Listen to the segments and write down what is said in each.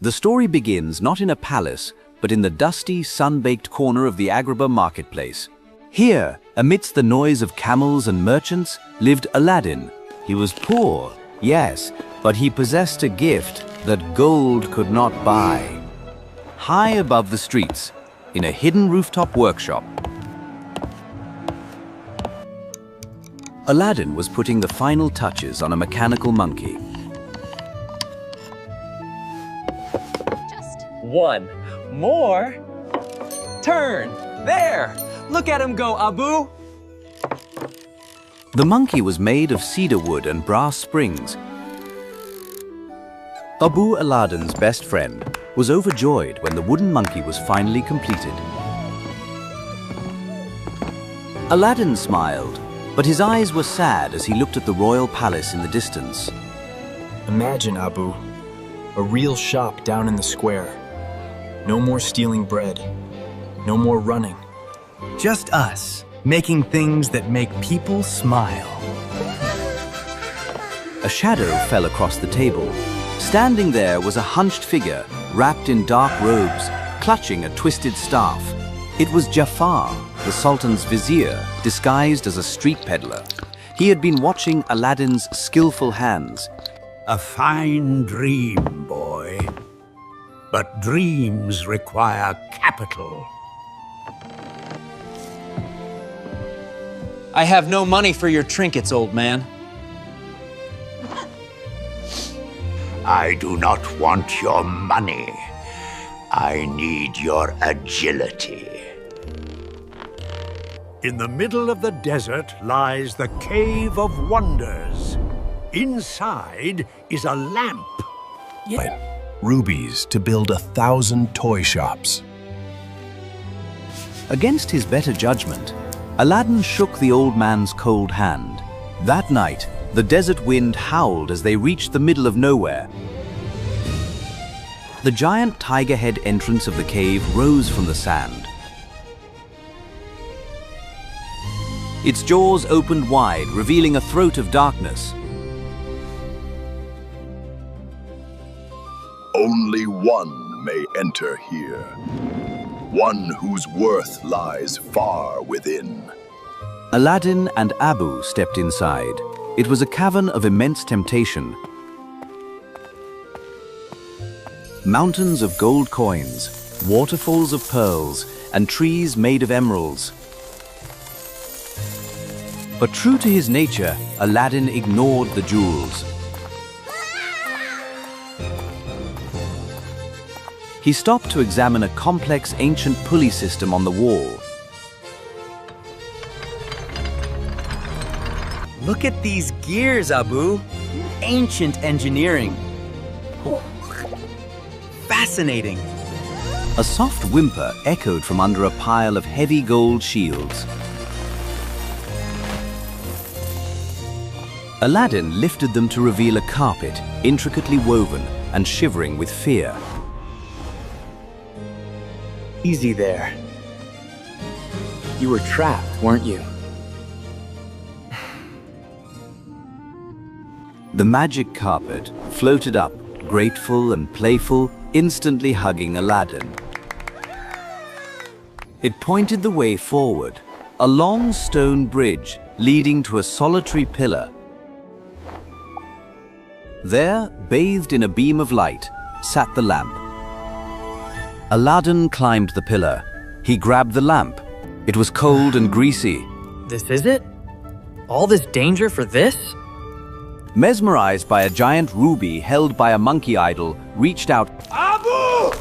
The story begins not in a palace, but in the dusty, sun-baked corner of the Agrabah marketplace. Here, amidst the noise of camels and merchants, lived Aladdin. He was poor, yes, but he possessed a gift that gold could not buy. High above the streets, in a hidden rooftop workshop, Aladdin was putting the final touches on a mechanical monkey. Just one more turn. There! Look at him go, Abu! The monkey was made of cedar wood and brass springs. Abu, Aladdin's best friend, was overjoyed when the wooden monkey was finally completed. Aladdin smiled, but his eyes were sad as he looked at the royal palace in the distance. Imagine, Abu, a real shop down in the square. No more stealing bread. No more running. Just us, making things that make people smile. A shadow fell across the table. Standing there was a hunched figure, wrapped in dark robes, clutching a twisted staff. It was Jafar, the Sultan's vizier, disguised as a street peddler. He had been watching Aladdin's skillful hands. A fine dream, boy. But dreams require capital. I have no money for your trinkets, old man. I do not want your money. I need your agility. In the middle of the desert lies the Cave of Wonders. Inside is a lamp. Rubies to build 1,000 toy shops. Against his better judgment, Aladdin shook the old man's cold hand. That night, the desert wind howled as they reached the middle of nowhere. The giant tiger head entrance of the cave rose from the sand. Its jaws opened wide, revealing a throat of darkness. Only one may enter here. One whose worth lies far within. Aladdin and Abu stepped inside. It was a cavern of immense temptation. Mountains of gold coins, waterfalls of pearls, and trees made of emeralds. But true to his nature, Aladdin ignored the jewels. He stopped to examine a complex ancient pulley system on the wall. Look at these gears, Abu. Ancient engineering. Fascinating. A soft whimper echoed from under a pile of heavy gold shields. Aladdin lifted them to reveal a carpet, intricately woven and shivering with fear. Easy there. You were trapped, weren't you? The magic carpet floated up, grateful and playful, instantly hugging Aladdin. It pointed the way forward, a long stone bridge leading to a solitary pillar. There, bathed in a beam of light, sat the lamp. Aladdin climbed the pillar. He grabbed the lamp. It was cold and greasy. This is it? All this danger for this? Mesmerized by a giant ruby held by a monkey idol, reached out. Abu!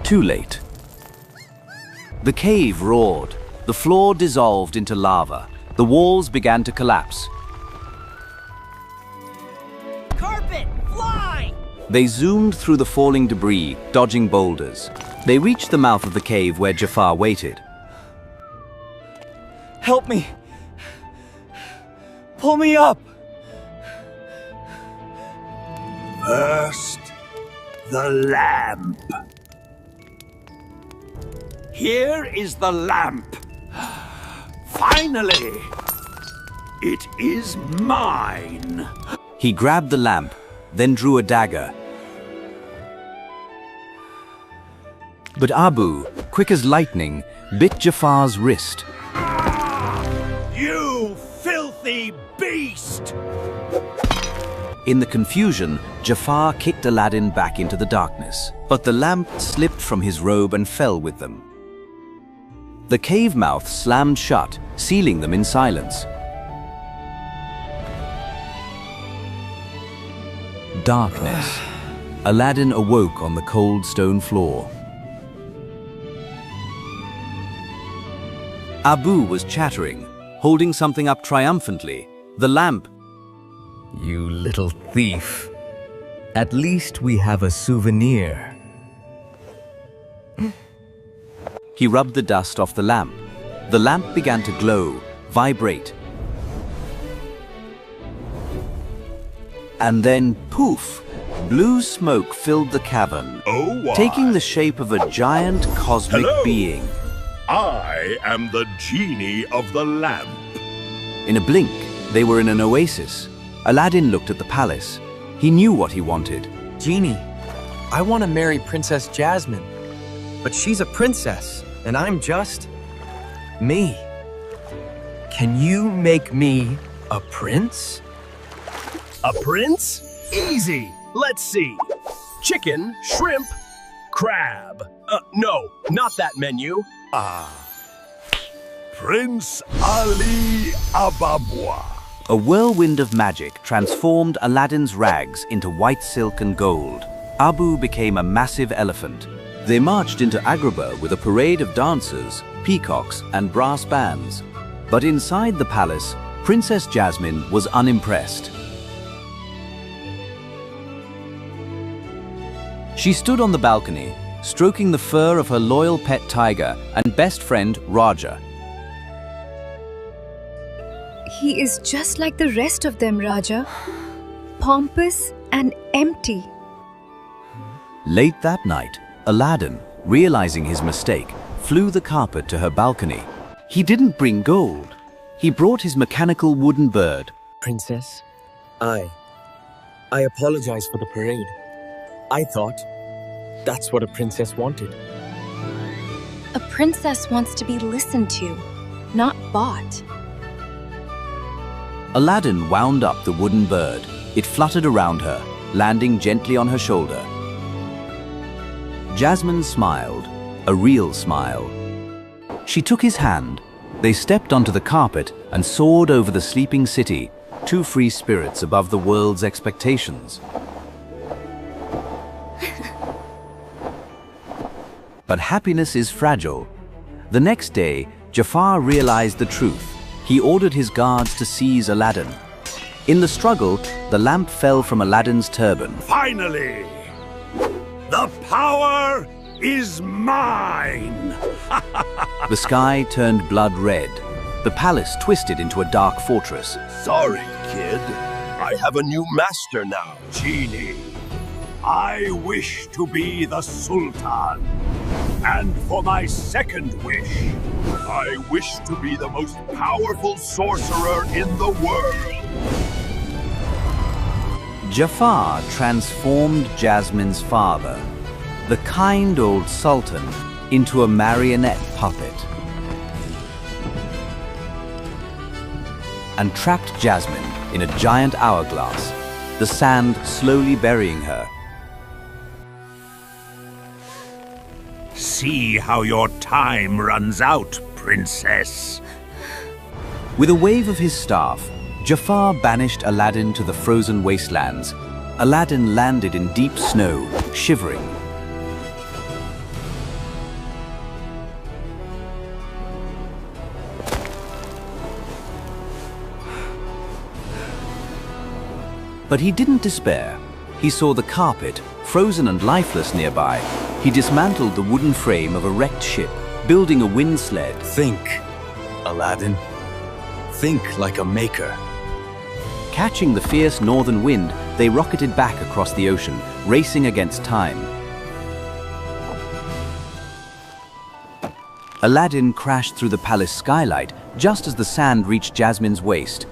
Too late. The cave roared. The floor dissolved into lava. The walls began to collapse. Carpet, fly! They zoomed through the falling debris, dodging boulders. They reached the mouth of the cave where Jafar waited. Help me! Pull me up! First, the lamp. Here is the lamp. Finally, it is mine. He grabbed the lamp, then drew a dagger. But Abu, quick as lightning, bit Jafar's wrist. You filthy beast! In the confusion, Jafar kicked Aladdin back into the darkness, but the lamp slipped from his robe and fell with them. The cave mouth slammed shut, sealing them in silence. Darkness. Aladdin awoke on the cold stone floor. Abu was chattering, holding something up triumphantly. The lamp. You little thief. At least we have a souvenir. He rubbed the dust off the lamp. The lamp began to glow, vibrate. And then, poof, blue smoke filled the cavern, taking the shape of a giant cosmic being. I am the genie of the lamp. In a blink, they were in an oasis. Aladdin looked at the palace. He knew what he wanted. Genie, I want to marry Princess Jasmine. But she's a princess, and I'm just me. Can you make me a prince? A prince? Easy. Let's see. Chicken, shrimp, crab. No, not that menu. Prince Ali Ababwa. A whirlwind of magic transformed Aladdin's rags into white silk and gold. Abu became a massive elephant. They marched into Agrabah with a parade of dancers, peacocks, and brass bands. But inside the palace, Princess Jasmine was unimpressed. She stood on the balcony, stroking the fur of her loyal pet tiger and best friend, Raja. He is just like the rest of them, Raja. Pompous and empty. Late that night, Aladdin, realizing his mistake, flew the carpet to her balcony. He didn't bring gold. He brought his mechanical wooden bird. Princess, I apologize for the parade. I thought that's what a princess wanted. A princess wants to be listened to, not bought. Aladdin wound up the wooden bird. It fluttered around her, landing gently on her shoulder. Jasmine smiled, a real smile. She took his hand. They stepped onto the carpet and soared over the sleeping city, two free spirits above the world's expectations. But happiness is fragile. The next day, Jafar realized the truth. He ordered his guards to seize Aladdin. In the struggle, the lamp fell from Aladdin's turban. Finally! The power is mine! The sky turned blood red. The palace twisted into a dark fortress. Sorry, kid. I have a new master now. Genie, I wish to be the Sultan. And for my second wish, I wish to be the most powerful sorcerer in the world. Jafar transformed Jasmine's father, the kind old sultan, into a marionette puppet and trapped Jasmine in a giant hourglass, the sand slowly burying her. see how your time runs out, princess. With a wave of his staff, Jafar banished Aladdin to the frozen wastelands. Aladdin landed in deep snow, shivering. But he didn't despair. He saw the carpet, frozen and lifeless nearby. He dismantled the wooden frame of a wrecked ship, building a wind sled. Think, Aladdin. Think like a maker. Catching the fierce northern wind, they rocketed back across the ocean, racing against time. Aladdin crashed through the palace skylight just as the sand reached Jasmine's waist.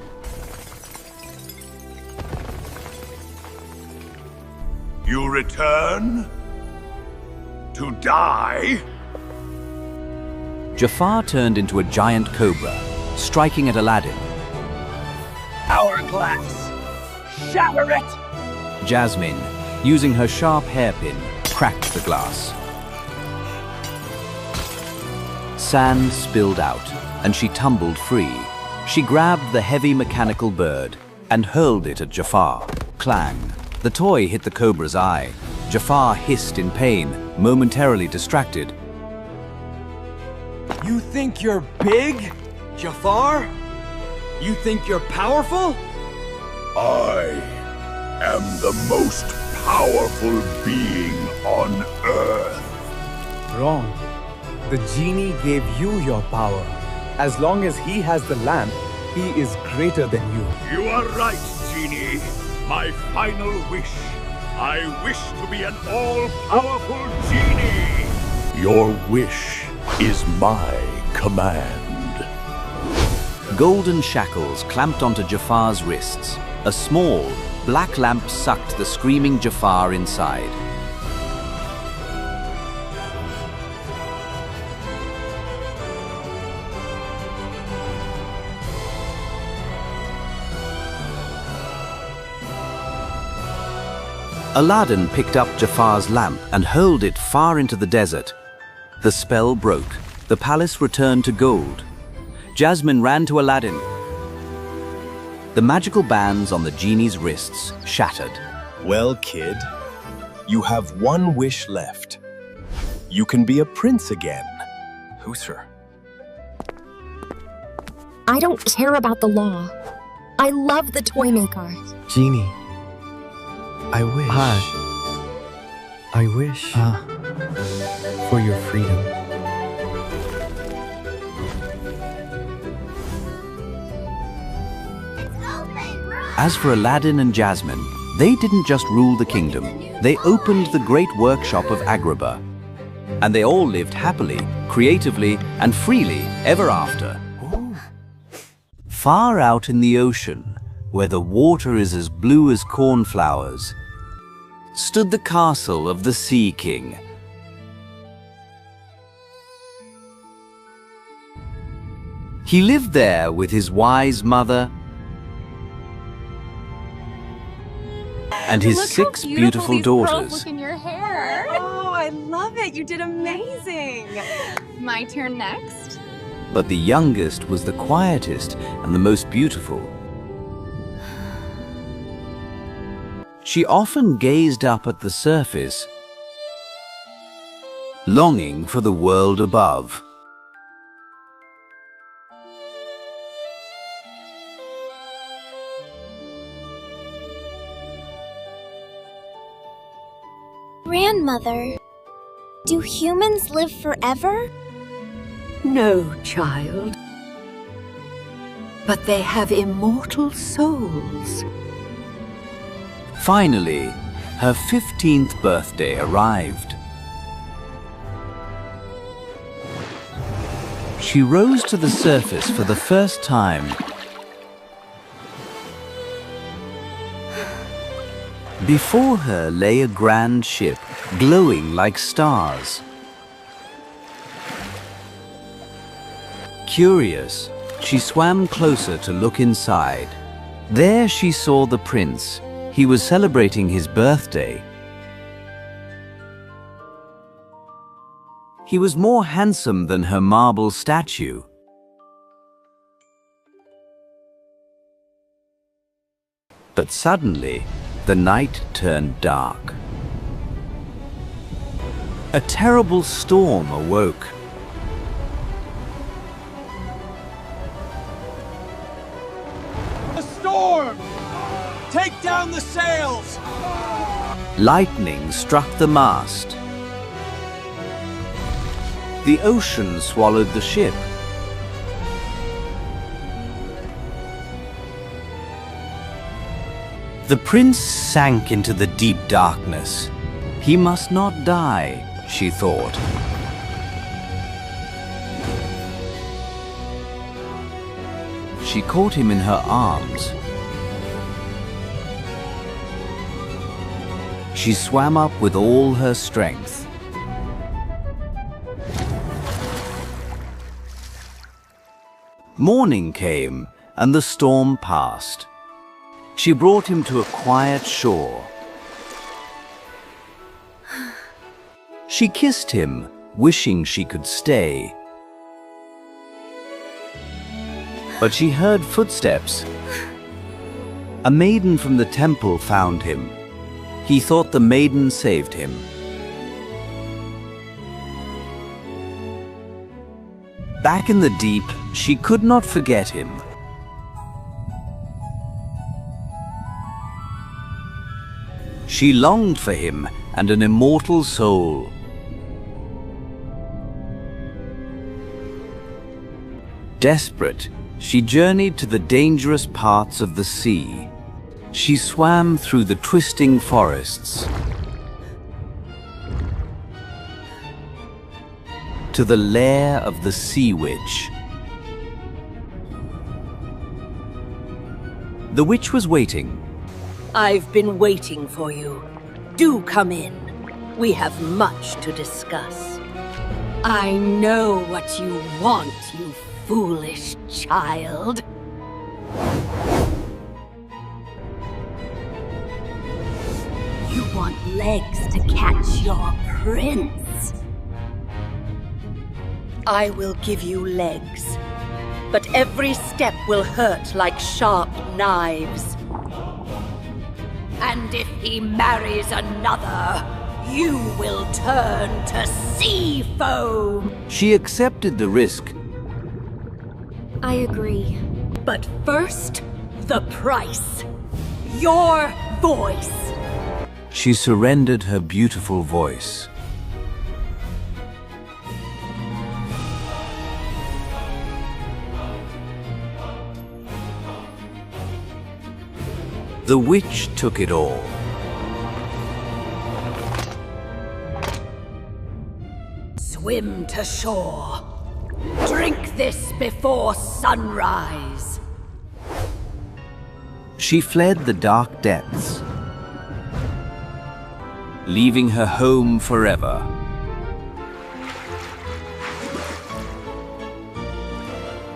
You return? To die? Jafar turned into a giant cobra, striking at Aladdin. Hourglass! Shatter it! Jasmine, using her sharp hairpin, cracked the glass. Sand spilled out, and she tumbled free. She grabbed the heavy mechanical bird and hurled it at Jafar. Clang! The toy hit the cobra's eye. Jafar hissed in pain, momentarily distracted. You think you're big, Jafar? You think you're powerful? I am the most powerful being on Earth. Wrong. The genie gave you your power. As long as he has the lamp, he is greater than you. You are right, Genie. My final wish. I wish to be an all-powerful genie. Your wish is my command. Golden shackles clamped onto Jafar's wrists. A small, black lamp sucked the screaming Jafar inside. Aladdin picked up Jafar's lamp and hurled it far into the desert. The spell broke. The palace returned to gold. Jasmine ran to Aladdin. The magical bands on the genie's wrists shattered. Well, kid, you have one wish left. You can be a prince again. Who's her? I don't care about the law. I love the toy maker. Genie, I wish. I wish for your freedom. As for Aladdin and Jasmine, they didn't just rule the kingdom. They opened the great workshop of Agrabah. And they all lived happily, creatively, and freely ever after. Far out in the ocean, where the water is as blue as cornflowers, stood the castle of the Sea King. He lived there with his wise mother and his Look 6 how beautiful these curls daughters. look in your hair. Oh, I love it. You did amazing. My turn next. But the youngest was the quietest and the most beautiful. She often gazed up at the surface, longing for the world above. Grandmother, do humans live forever? No, child. But they have immortal souls. Finally, her 15th birthday arrived. She rose to the surface for the first time. Before her lay a grand ship, glowing like stars. Curious, she swam closer to look inside. There she saw the prince. He was celebrating his birthday. He was more handsome than her marble statue. But suddenly, the night turned dark. A terrible storm awoke. A storm! Take down the sails! Lightning struck the mast. The ocean swallowed the ship. The prince sank into the deep darkness. He must not die, she thought. She caught him in her arms. She swam up with all her strength. Morning came, and the storm passed. She brought him to a quiet shore. She kissed him, wishing she could stay. But she heard footsteps. A maiden from the temple found him. He thought the maiden saved him. Back in the deep, she could not forget him. She longed for him and an immortal soul. Desperate, she journeyed to the dangerous parts of the sea. She swam through the twisting forests to the lair of the sea witch. The witch was waiting. I've been waiting for you. Do come in. We have much to discuss. I know what you want, you foolish child. You want legs to catch your prince. I will give you legs, but every step will hurt like sharp knives. And if he marries another, you will turn to sea foam. She accepted the risk. I agree. But first, the price. Your voice. She surrendered her beautiful voice. The witch took it all. Swim to shore. Drink this before sunrise. She fled the dark depths, leaving her home forever.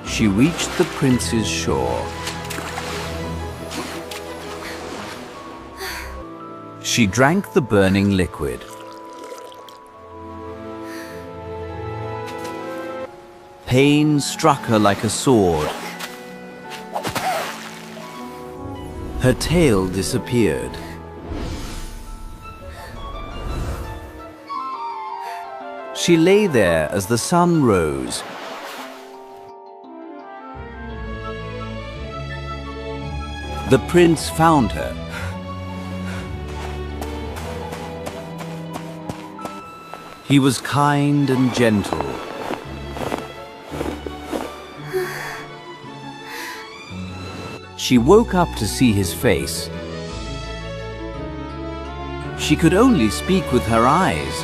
She reached the prince's shore. She drank the burning liquid. Pain struck her like a sword. Her tail disappeared. She lay there as the sun rose. The prince found her. He was kind and gentle. She woke up to see his face. She could only speak with her eyes.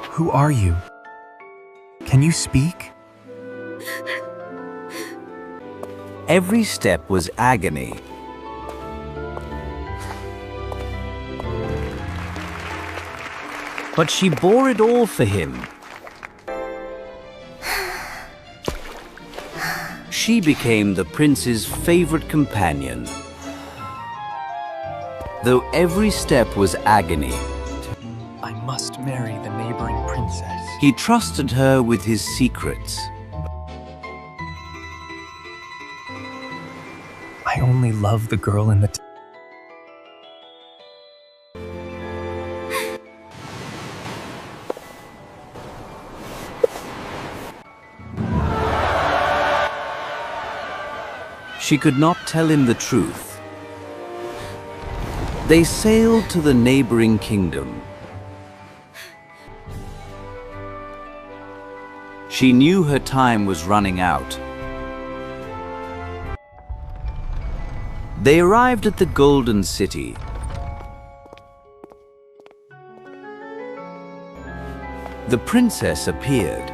Who are you? Can you speak? Every step was agony. But she bore it all for him. She became the prince's favorite companion. Though every step was agony, I must marry the neighboring princess. he trusted her with his secrets. I only love the girl in the She could not tell him the truth. They sailed to the neighboring kingdom. She knew her time was running out. They arrived at the Golden City. The princess appeared.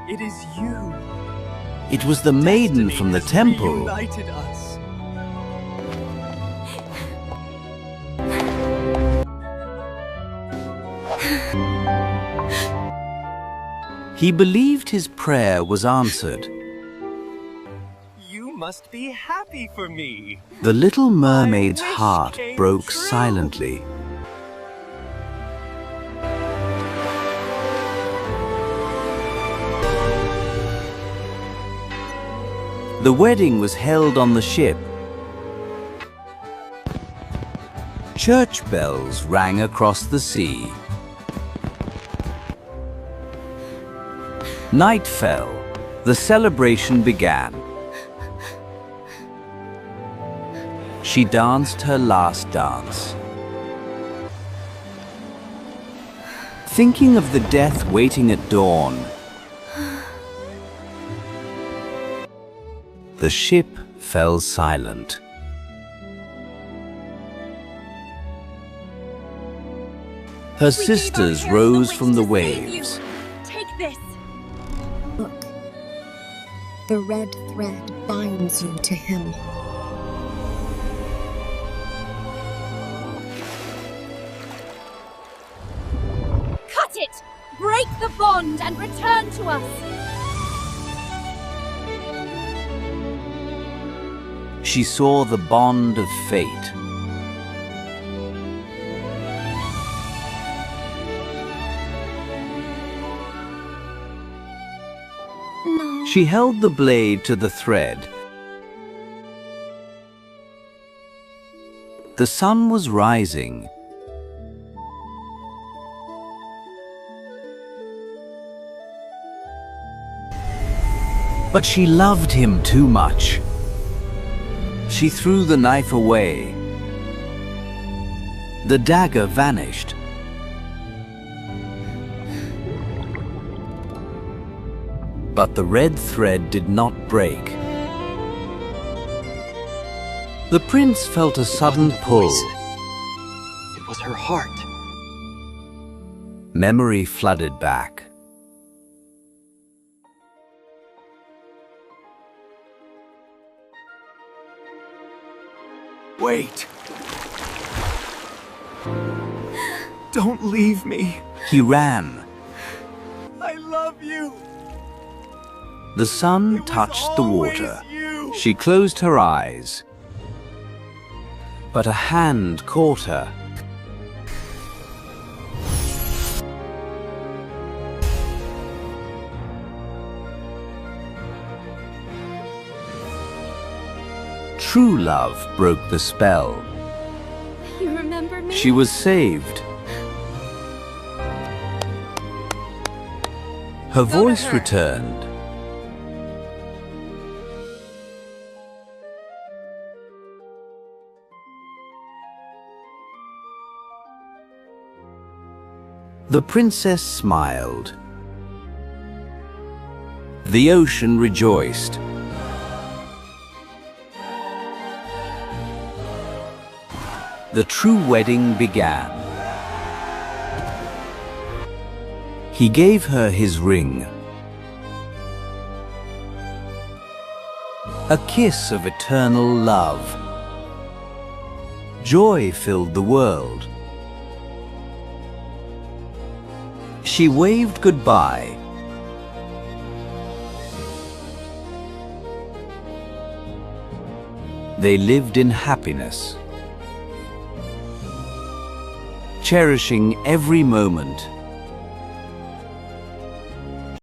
It is you. It was the maiden from the temple. United us. He believed his prayer was answered. You must be happy for me. The little mermaid's heart broke silently. The wedding was held on the ship. Church bells rang across the sea. Night fell. The celebration began. She danced her last dance. Thinking of the death waiting at dawn, the ship fell silent. Her sisters rose from the waves. Take this. Look. The red thread binds you to him. Cut it! Break the bond and return to us! She saw the bond of fate. No. She held the blade to the thread. The sun was rising. But she loved him too much. She threw the knife away. The dagger vanished. But the red thread did not break. The prince felt a sudden pull. It was her heart. Memory flooded back. Wait. Don't leave me. He ran. I love you. The sun touched the water. She closed her eyes. But a hand caught her. True love broke the spell. You remember me? She was saved. Her voice returned. The princess smiled. The ocean rejoiced. The true wedding began. He gave her his ring. A kiss of eternal love. Joy filled the world. She waved goodbye. They lived in happiness, cherishing every moment